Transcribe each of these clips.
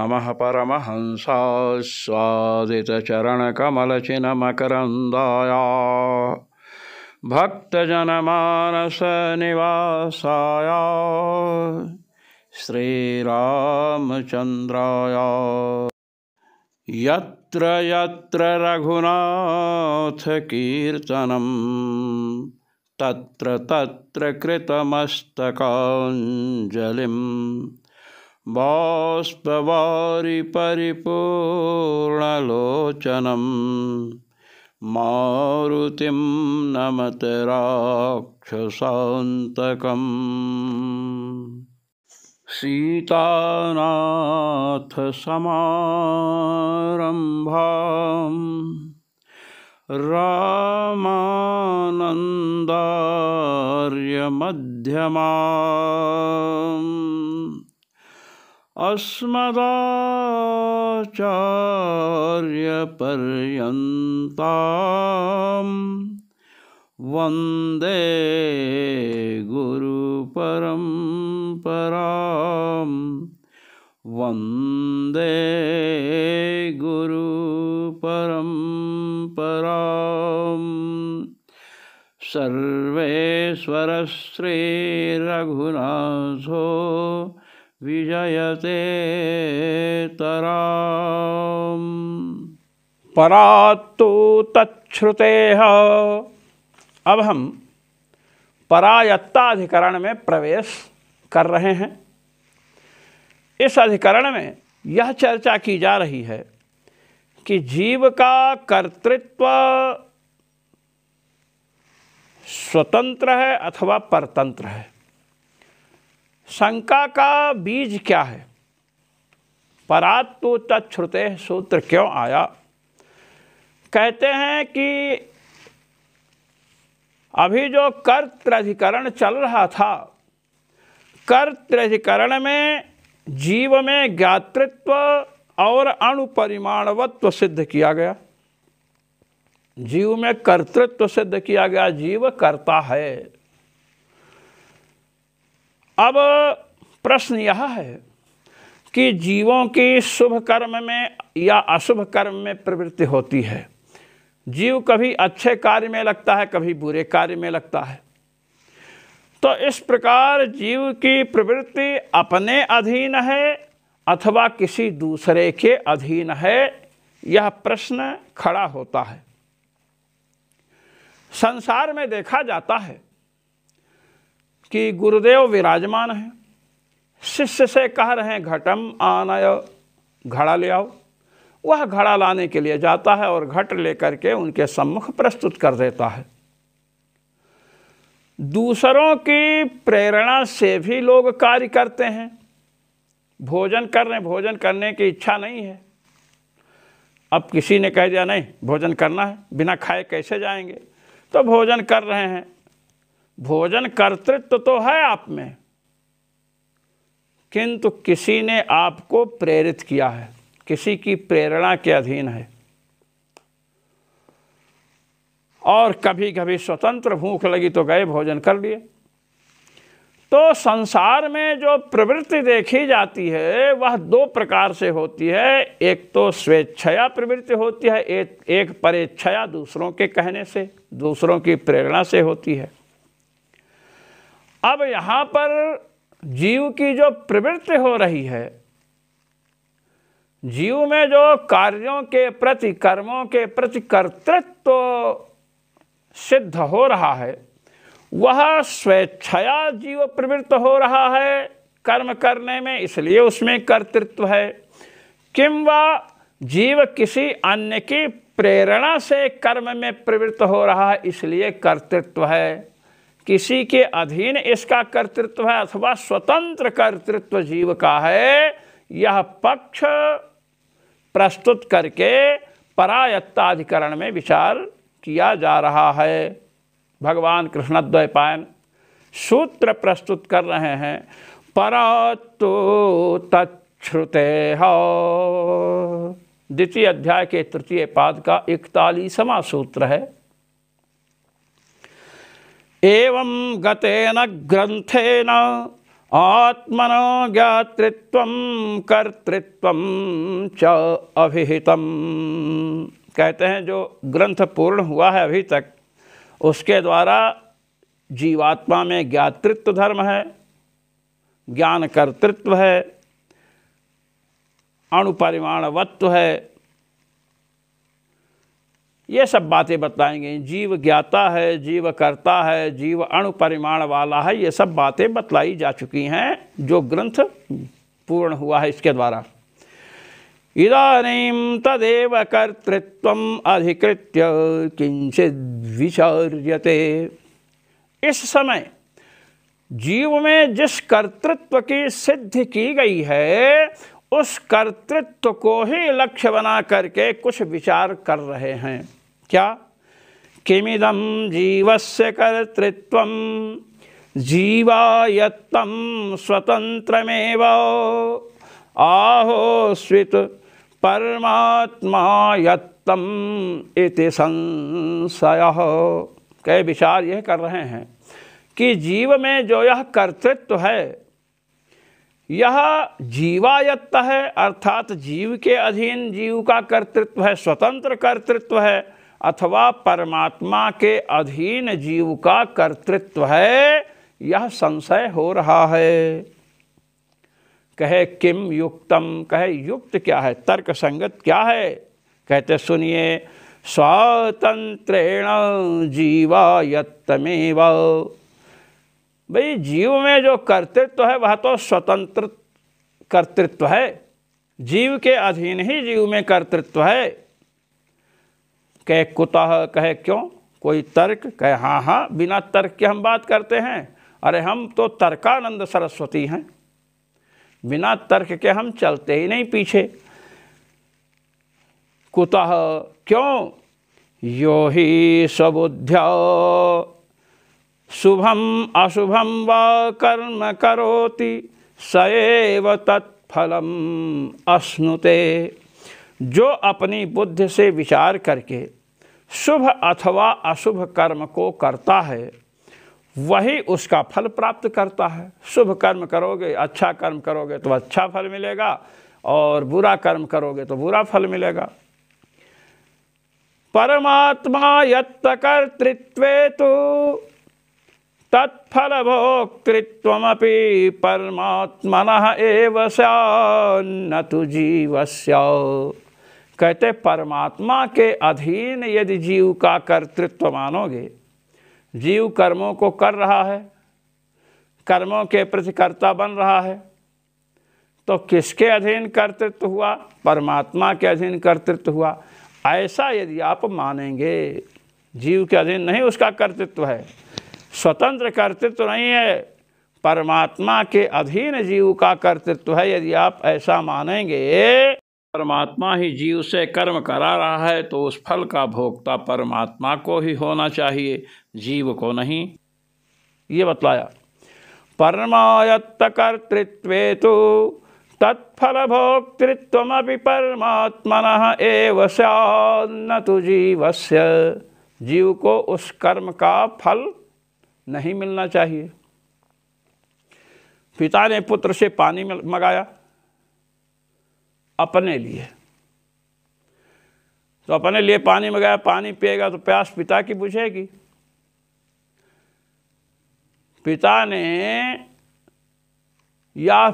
नमः परमहंसास्वादितचरणकमलचिन्मकरन्दाय भक्तजनमानसनिवासाय श्रीरामचन्द्राय। यत्र यत्र रघुनाथकीर्तनं तत्र तत्र कृतमस्तकाञ्जलिं बाष्पवारि परिपूर्णलोचनं मारुतिं नमत राक्षसान्तकम्। सीतानाथसमारम्भां रामानन्दार्यमध्यमाम् अस्मदाचार्यपर्यन्तां वन्दे गुरुपरम्परां वन्दे गुरुपरम्परां। सर्वेश्वर श्रीरघुनाथो विजयते तराम। परात्तु तच्छ्रुतेः। अब हम परायत्ताधिकरण में प्रवेश कर रहे हैं। इस अधिकरण में यह चर्चा की जा रही है कि जीव का कर्तृत्व स्वतंत्र है अथवा परतंत्र है। शंका का बीज क्या है? परात्तु तच्छ्रुतेः सूत्र क्यों आया? कहते हैं कि अभी जो कर्तृधिकरण चल रहा था, कर्तृधिकरण में जीव में ज्ञातृत्व और अणुपरिमाणवत्व सिद्ध किया गया। जीव में कर्तृत्व सिद्ध किया गया, जीव कर्ता है। अब प्रश्न यह है कि जीवों की शुभ कर्म में या अशुभ कर्म में प्रवृत्ति होती है। जीव कभी अच्छे कार्य में लगता है, कभी बुरे कार्य में लगता है। तो इस प्रकार जीव की प्रवृत्ति अपने अधीन है अथवा किसी दूसरे के अधीन है, यह प्रश्न खड़ा होता है। संसार में देखा जाता है कि गुरुदेव विराजमान हैं, शिष्य से कह रहे हैं घटम आनय, घड़ा ले आओ। वह घड़ा लाने के लिए जाता है और घट लेकर के उनके सम्मुख प्रस्तुत कर देता है। दूसरों की प्रेरणा से भी लोग कार्य करते हैं। भोजन कर रहे हैं, भोजन करने की इच्छा नहीं है। अब किसी ने कह दिया नहीं भोजन करना है, बिना खाए कैसे जाएंगे, तो भोजन कर रहे हैं। भोजन कर्तृत्व तो है आप में, किंतु किसी ने आपको प्रेरित किया है, किसी की प्रेरणा के अधीन है। और कभी कभी स्वतंत्र भूख लगी तो गए भोजन कर लिए। तो संसार में जो प्रवृत्ति देखी जाती है वह दो प्रकार से होती है। एक तो स्वेच्छया प्रवृत्ति होती है, एक परेच्छया, दूसरों के कहने से, दूसरों की प्रेरणा से होती है। अब यहाँ पर जीव की जो प्रवृत्ति हो रही है, जीव में जो कार्यों के प्रति, कर्मों के प्रति कर्तृत्व सिद्ध हो रहा है, वह स्वेच्छया जीव प्रवृत्त हो रहा है कर्म करने में, इसलिए उसमें कर्तृत्व है। किंवा जीव किसी अन्य की प्रेरणा से कर्म में प्रवृत्त हो रहा है, इसलिए कर्तृत्व है। किसी के अधीन इसका कर्तृत्व है अथवा स्वतंत्र कर्तृत्व जीव का है, यह पक्ष प्रस्तुत करके परायत्ताधिकरण में विचार किया जा रहा है। भगवान कृष्णद्वैपायन सूत्र प्रस्तुत कर रहे हैं। परात्तु तच्छ्रुतेः, द्वितीय अध्याय के तृतीय पाद का 41वां सूत्र है। एवं गतेन ग्रंथेन आत्मनो ज्ञातृत्वं कर्तृत्वं च अभिहितम। कहते हैं जो ग्रंथ पूर्ण हुआ है अभी तक, उसके द्वारा जीवात्मा में ज्ञातृत्व धर्म है, ज्ञान कर्तृत्व है, अणुपरिमाणवत्व है, ये सब बातें बताएंगे। जीव ज्ञाता है, जीव करता है, जीव अणुपरिमाण वाला है, ये सब बातें बतलाई जा चुकी हैं जो ग्रंथ पूर्ण हुआ है इसके द्वारा। इदानीं तदेव कर्तृत्वम् अधिकृत्य किंचित विचार्यते। इस समय जीव में जिस कर्तृत्व की सिद्धि की गई है, उस कर्तृत्व को ही लक्ष्य बना करके कुछ विचार कर रहे हैं। क्या? किमिदं जीवस्य कर्तृत्वं जीवायत्तं स्वतंत्रमेव आहोस्वित परमात्मायत्तम इति संशयः। कई विचार यह कर रहे हैं कि जीव में जो यह कर्तृत्व है, यह जीवायत्त है, अर्थात जीव के अधीन जीव का कर्तृत्व है, स्वतंत्र कर्तृत्व है, अथवा परमात्मा के अधीन जीव का कर्तृत्व है, यह संशय हो रहा है। कहे किम युक्तम, कहे युक्त क्या है, तर्क संगत क्या है? कहते सुनिए, स्वातंत्रेण जीवायत्तमेव। भाई जीव में जो कर्तृत्व है वह तो स्वतंत्र कर्तृत्व है, जीव के अधीन ही जीव में कर्तृत्व है। कहे कुतः, कहे क्यों, कोई तर्क? कहे हाँ हाँ, बिना तर्क के हम बात करते हैं। अरे हम तो तर्कानंद सरस्वती हैं, बिना तर्क के हम चलते ही नहीं पीछे। कुतः, क्यों? यो ही स्वबुद्ध्या शुभम अशुभम वा कर्म करोति स एव तत्फलम अश्नुते। जो अपनी बुद्धि से विचार करके शुभ अथवा अशुभ कर्म को करता है, वही उसका फल प्राप्त करता है। शुभ कर्म करोगे, अच्छा कर्म करोगे तो अच्छा फल मिलेगा, और बुरा कर्म करोगे तो बुरा फल मिलेगा। परमात्मा यत्त कर्तृत्वे तु तत्फल भोक्तृत्वमपि परमात्मनः एव स्यान्न तु जीवस्य। कहते परमात्मा के अधीन यदि जीव का कर्तृत्व मानोगे, जीव कर्मों को कर रहा है, कर्मों के प्रतिकर्ता बन रहा है, तो किसके अधीन कर्तृत्व हुआ? परमात्मा के अधीन कर्तृत्व हुआ। ऐसा यदि आप मानेंगे, जीव के अधीन नहीं उसका कर्तृत्व है, स्वतंत्र कर्तृत्व नहीं है, परमात्मा के अधीन जीव का कर्तृत्व है, यदि आप ऐसा मानेंगे, परमात्मा ही जीव से कर्म करा रहा है, तो उस फल का भोक्ता परमात्मा को ही होना चाहिए, जीव को नहीं। ये बतलाया। परमायत्त कर्तृत्वे तु तत्फल भोक्तृत्वमपि परमात्मनः एव स्यान्न तु जीवस्य। जीव को उस कर्म का फल नहीं मिलना चाहिए। पिता ने पुत्र से पानी मंगाया अपने लिए, तो अपने लिए पानी मंगाया, पानी पिएगा तो प्यास पिता की बुझेगी। पिता ने या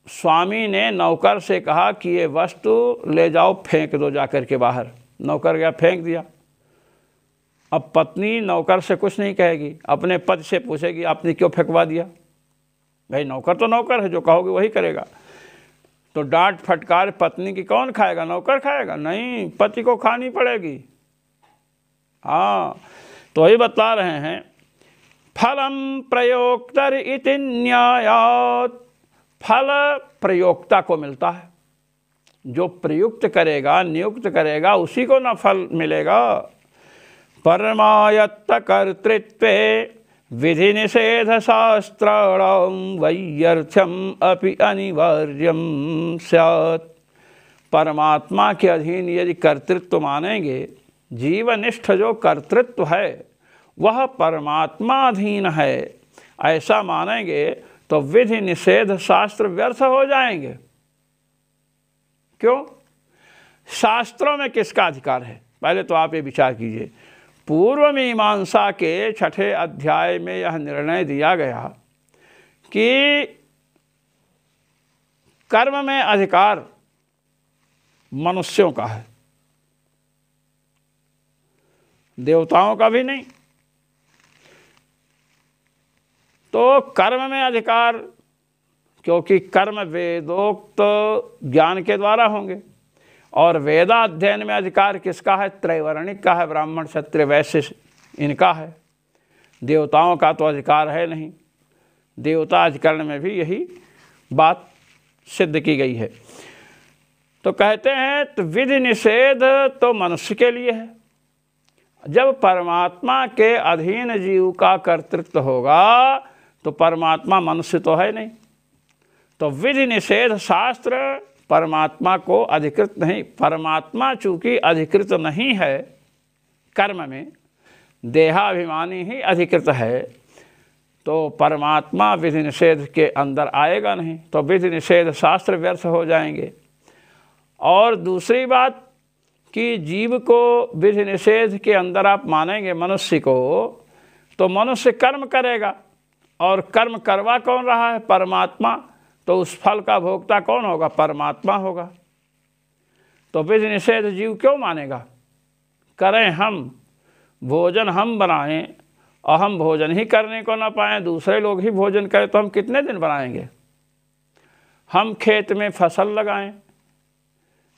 स्वामी ने नौकर से कहा कि ये वस्तु ले जाओ, फेंक दो जाकर के बाहर। नौकर गया, फेंक दिया। अब पत्नी नौकर से कुछ नहीं कहेगी, अपने पति से पूछेगी आपने क्यों फेंकवा दिया। भाई नौकर तो नौकर है, जो कहोगे वही करेगा। तो डांट फटकार पत्नी की कौन खाएगा? नौकर खाएगा? नहीं, पति को खानी पड़ेगी। हाँ, तो वही बता रहे हैं, फलम प्रयोक्तर इति न्यायात्। फल प्रयोक्ता को मिलता है, जो प्रयुक्त करेगा, नियुक्त करेगा, उसी को ना फल मिलेगा। परमायत्त कर्तृत्वे विधि निषेध शास्त्राणां वैयर्थ्यम अपि अनिवार्यम स्यात्। परमात्मा के अधीन यदि कर्तृत्व मानेंगे, जीवनिष्ठ जो कर्तृत्व है वह परमात्मा अधीन है, ऐसा मानेंगे तो विधि निषेध शास्त्र व्यर्थ हो जाएंगे। क्यों? शास्त्रों में किसका अधिकार है? पहले तो आप ये विचार कीजिए। पूर्व मीमांसा के 6ठे अध्याय में यह निर्णय दिया गया कि कर्म में अधिकार मनुष्यों का है, देवताओं का भी नहीं। तो कर्म में अधिकार, क्योंकि कर्म वेदोक्त ज्ञान के द्वारा होंगे, और वेदाध्ययन में अधिकार किसका है? त्रैवर्णिक का है, ब्राह्मण क्षत्रिय वैश्य इनका है। देवताओं का तो अधिकार है नहीं। देवता अधिकरण में भी यही बात सिद्ध की गई है। तो कहते हैं तो विधि निषेध तो मनुष्य के लिए है। जब परमात्मा के अधीन जीव का कर्तृत्व होगा तो परमात्मा मनुष्य तो है नहीं। तो विधि निषेध शास्त्र परमात्मा को अधिकृत नहीं। परमात्मा चूंकि अधिकृत नहीं है कर्म में, देहाभिमानी ही अधिकृत है, तो परमात्मा विधि निषेध के अंदर आएगा नहीं। तो विधि निषेध शास्त्र व्यर्थ हो जाएंगे। और दूसरी बात कि जीव को विधि निषेध के अंदर आप मानेंगे मनुष्य को, तो मनुष्य कर्म करेगा, और कर्म करवा कौन रहा है? परमात्मा। तो उस फल का भोक्ता कौन होगा? परमात्मा होगा। तो विधि निषेध जीव क्यों मानेगा? करें हम, भोजन हम बनाएं और हम भोजन ही करने को ना पाएं, दूसरे लोग ही भोजन करें, तो हम कितने दिन बनाएंगे? हम खेत में फसल लगाएं,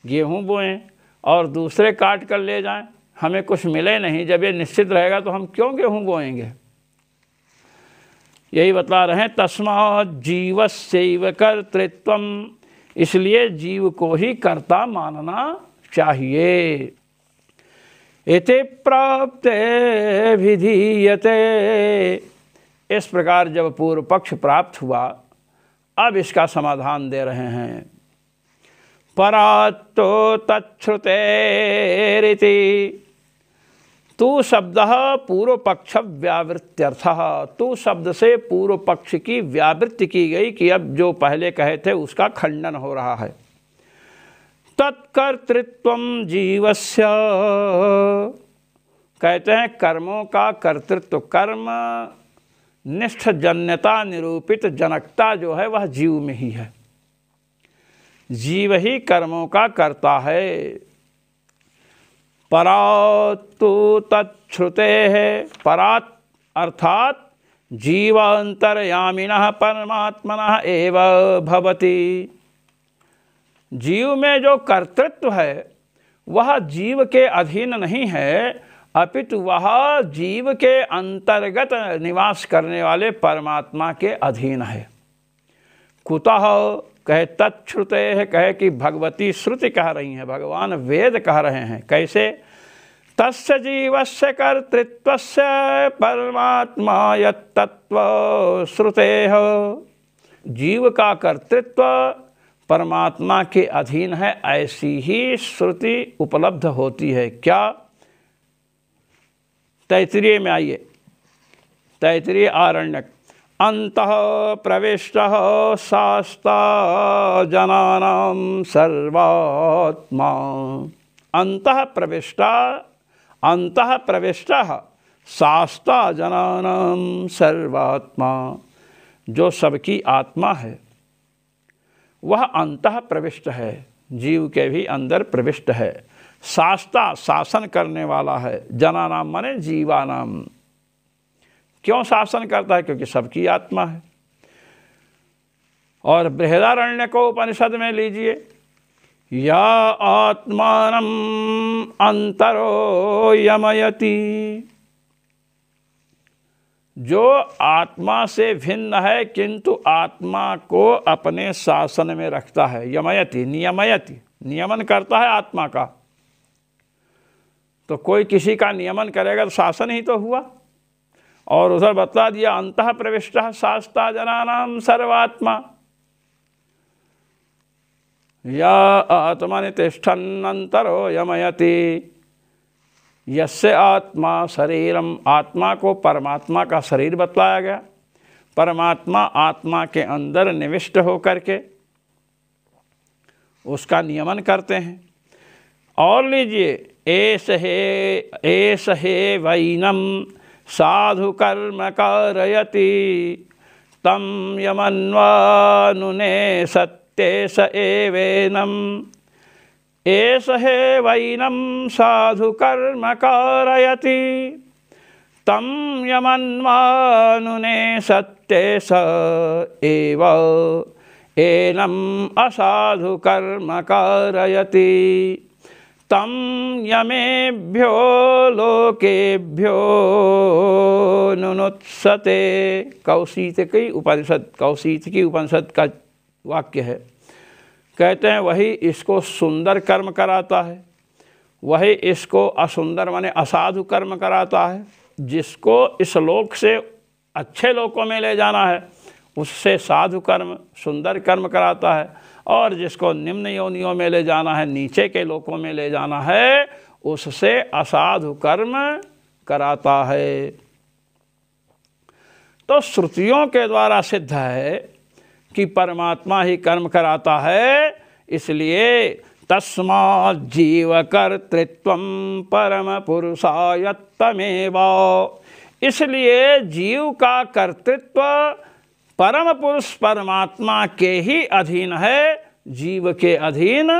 गेहूं बोएं और दूसरे काट कर ले जाएं, हमें कुछ मिले नहीं। जब ये निश्चित रहेगा तो हम क्यों गेहूं बोएंगे? यही बता रहे हैं, तस्मात् जीवस्यैव कर्तृत्वम्, इसलिए जीव को ही कर्ता मानना चाहिए। इति प्राप्ते विधीयते, इस प्रकार जब पूर्व पक्ष प्राप्त हुआ, अब इसका समाधान दे रहे हैं। परात्तो तच्छ्रुतेरिति, तू शब्द पूर्व पक्ष व्यावृत्यर्थ, तू शब्द से पूर्व पक्ष की व्यावृत्ति की गई कि अब जो पहले कहे थे उसका खंडन हो रहा है। तत्कर्तृत्वम जीवस्य, कहते हैं कर्मों का कर्तृत्व, कर्म निष्ठ जन्यता निरूपित जनकता जो है वह जीव में ही है। जीव ही कर्मों का कर्ता है। परात्तु तच्छ्रुते है, परात् अर्थात जीवांतर्यामिनः परमात्मनः एव भवति। जीव में जो कर्तृत्व है वह जीव के अधीन नहीं है, अपितु वह जीव के अंतर्गत निवास करने वाले परमात्मा के अधीन है। कुतः, कहे तच्छ्रुते है, कहे कि भगवती श्रुति कह रही हैं, भगवान वेद कह रहे हैं। कैसे? तस्य जीवस्य कर्तृत्वस्य परमात्मा यत्तत्व श्रुतेः, जीव का कर्तृत्व परमात्मा के अधीन है, ऐसी ही श्रुति उपलब्ध होती है। क्या? तैत्तिरीय में आइए, तैत्तिरीय आरण्यक। अंतः प्रविष्टः शास्ता जनानां सर्वात्मा, अंतः प्रविष्टः शास्ता जनानां सर्वात्मा, जो सबकी आत्मा है वह अंतः प्रविष्ट है, जीव के भी अंदर प्रविष्ट है। शास्ता, शासन करने वाला है। जनानाम माने जीवानाम। क्यों शासन करता है? क्योंकि सबकी आत्मा है। और बृहदारण्य को उपनिषद में लीजिए, या आत्मानम अंतरो यमयति, जो आत्मा से भिन्न है किंतु आत्मा को अपने शासन में रखता है। यमयति, नियमयति, नियमन करता है आत्मा का। तो कोई किसी का नियमन करेगा तो शासन ही तो हुआ। और उधर बतला दिया अंतः प्रविष्टः शास्ता जनानां सर्वात्मा, या आत्मनि तिष्ठन् अंतरो यमयति, यस्य आत्मा शरीरम, आत्मा को परमात्मा का शरीर बतलाया गया। परमात्मा आत्मा के अंदर निविष्ट होकर के उसका नियमन करते हैं। और लीजिए, एष हे वैनम साधु कर्म कारयति तम यमन्वानुने सत्ये स एवेनम। एष हे वैनम साधु कर्म कारयति तम यमन्वानुने सत्ये स एव एनम असाधु कर्म कारयति तम यमेभ्यो लोकेभ्यो नुनुत्सते। कौशितकी उपनिषद का वाक्य है। कहते हैं वही इसको सुंदर कर्म कराता है, वही इसको असुंदर माने असाधु कर्म कराता है। जिसको इस लोक से अच्छे लोकों में ले जाना है उससे साधु कर्म सुंदर कर्म कराता है, और जिसको निम्न योनियों में ले जाना है, नीचे के लोकों में ले जाना है, उससे असाधु कर्म कराता है। तो श्रुतियों के द्वारा सिद्ध है कि परमात्मा ही कर्म कराता है। इसलिए तस्मात् जीव कर्तृत्वं परम पुरुषायत्तमेव। इसलिए जीव का कर्तृत्व परम पुरुष परमात्मा के ही अधीन है, जीव के अधीन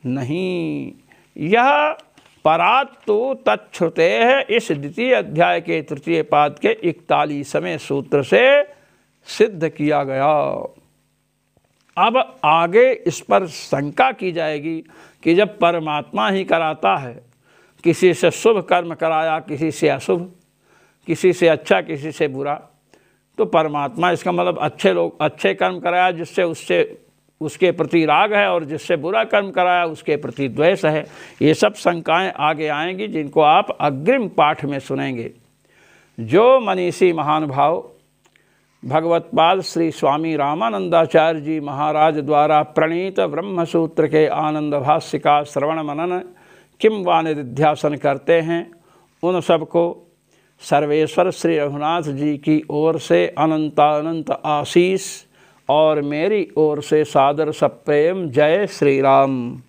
नहीं। यह परात्तु तच्छ्रुते है इस द्वितीय अध्याय के तृतीय पाद के 41वें सूत्र से सिद्ध किया गया। अब आगे इस पर शंका की जाएगी कि जब परमात्मा ही कराता है, किसी से शुभ कर्म कराया, किसी से अशुभ, किसी से अच्छा किसी से बुरा, तो परमात्मा इसका मतलब अच्छे कर्म कराया जिससे उसके प्रति राग है, और जिससे बुरा कर्म कराया उसके प्रति द्वेष है। ये सब शंकाएं आगे आएंगी जिनको आप अग्रिम पाठ में सुनेंगे। जो मनीषी महानुभाव भगवत्पाद श्री स्वामी रामानंदाचार्य जी महाराज द्वारा प्रणीत ब्रह्मसूत्र के आनंद भाष्य का श्रवण मनन किम वा निधिध्यासन करते हैं, उन सबको सर्वेश्वर श्री रघुनाथ जी की ओर से अनंत आशीष और मेरी ओर से सादर सप्रेम। जय श्री राम।